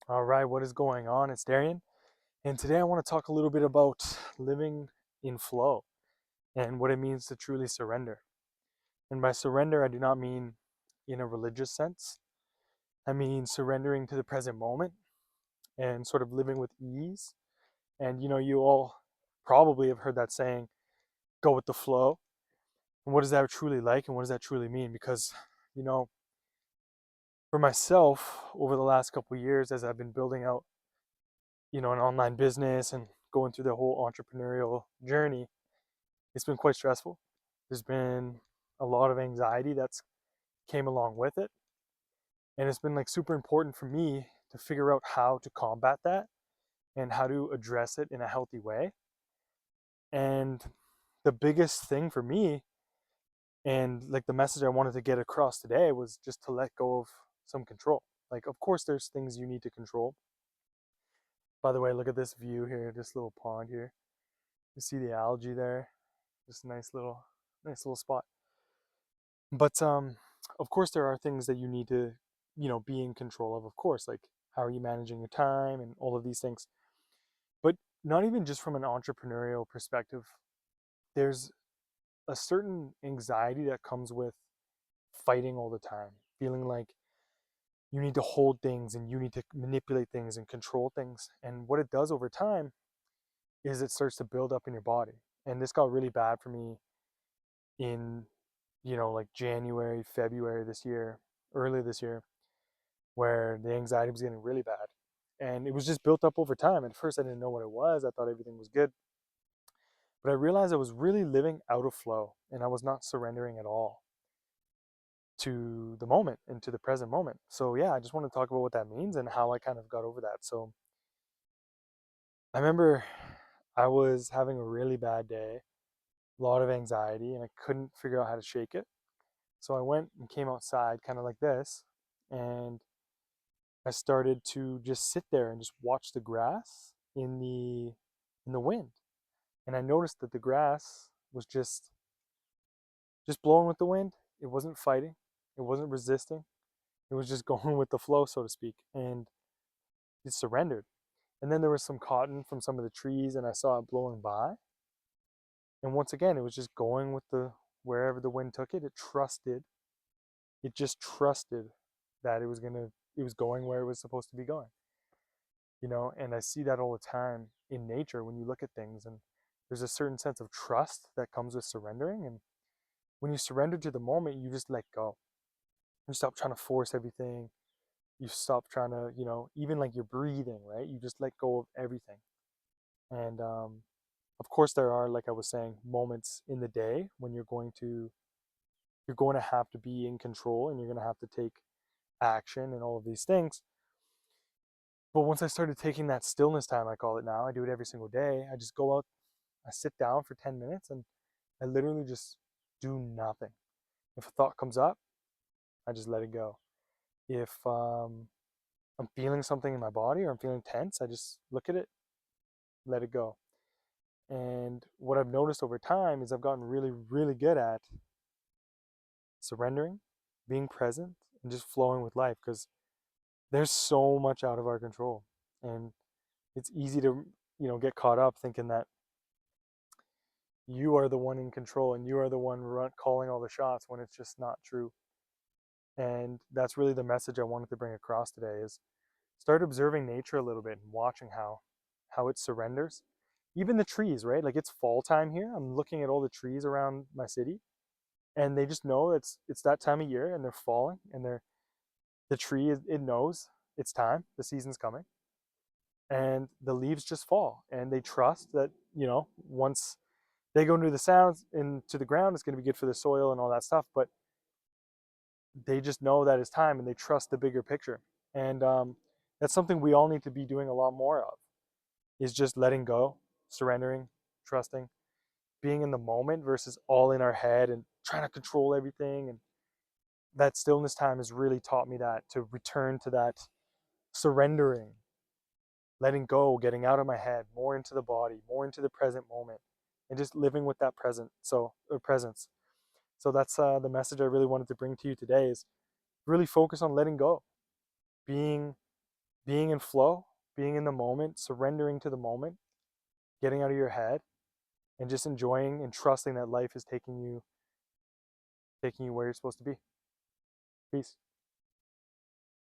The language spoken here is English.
All right, what is going on? It's Darian, and today I want to talk a little bit about living in flow and what it means to truly surrender. And by surrender, I do not mean in a religious sense. I mean surrendering to the present moment and sort of living with ease. And you all probably have heard that saying, go with the flow. And what is that truly like, and what does that truly mean? Because, you know, for myself, over the last couple of years, as I've been building out an online business and going through the whole entrepreneurial journey, it's been quite stressful. There's been a lot of anxiety that's came along with it. And it's been like super important for me to figure out how to combat that and how to address it in a healthy way. And the biggest thing for me, and like the message I wanted to get across today, was just to let go of some control. Like, of course, there's things you need to control. By the way, look at this view here, this little pond here. You see the algae there? Just a nice little spot. But of course there are things that you need to, be in control of course, like how are you managing your time and all of these things. But not even just from an entrepreneurial perspective. There's a certain anxiety that comes with fighting all the time, feeling like you need to hold things and you need to manipulate things and control things. And what it does over time is it starts to build up in your body. And this got really bad for me in like January, February this year, earlier this year, where the anxiety was getting really bad. And it was just built up over time. At first, I didn't know what it was. I thought everything was good. But I realized I was really living out of flow and I was not surrendering at all to the moment and to the present moment. So, yeah, I just want to talk about what that means and how I kind of got over that. So, I remember I was having a really bad day, a lot of anxiety, and I couldn't figure out how to shake it. So, I went and came outside, kind of like this, and I started to just sit there and just watch the grass in the wind. And I noticed that the grass was just blowing with the wind. It wasn't fighting. It wasn't resisting. It was just going with the flow, so to speak. And it surrendered. And then there was some cotton from some of the trees and I saw it blowing by. And once again, it was just going with the wherever the wind took it. It just trusted that it was going where it was supposed to be going. And I see that all the time in nature when you look at things, and there's a certain sense of trust that comes with surrendering. And when you surrender to the moment, you just let go. You stop trying to force everything. You stop trying to, even like your breathing, right? You just let go of everything. And of course there are, like I was saying, moments in the day when you're going to have to be in control and you're going to have to take action and all of these things. But once I started taking that stillness time, I call it now, I do it every single day. I just go out, I sit down for 10 minutes and I literally just do nothing. If a thought comes up, I just let it go. If I'm feeling something in my body or I'm feeling tense, I just look at it, let it go. And what I've noticed over time is I've gotten really, really good at surrendering, being present, and just flowing with life because there's so much out of our control. And it's easy to, get caught up thinking that you are the one in control and you are the one calling all the shots when it's just not true. And that's really the message I wanted to bring across today is start observing nature a little bit and watching how it surrenders. Even the trees, right? Like it's fall time here. I'm looking at all the trees around my city and they just know it's that time of year and they're falling and the tree it knows it's time, the season's coming. And the leaves just fall and they trust that, once they go into the sounds into the ground, it's going to be good for the soil and all that stuff. But they just know that it's time and they trust the bigger picture. And that's something we all need to be doing a lot more of is just letting go, surrendering, trusting, being in the moment versus all in our head and trying to control everything. And that stillness time has really taught me that to return to that surrendering, letting go, getting out of my head, more into the body, more into the present moment, and just living with that presence. So that's the message I really wanted to bring to you today is really focus on letting go, being being in flow, being in the moment, surrendering to the moment, getting out of your head, and just enjoying and trusting that life is taking you where you're supposed to be. Peace.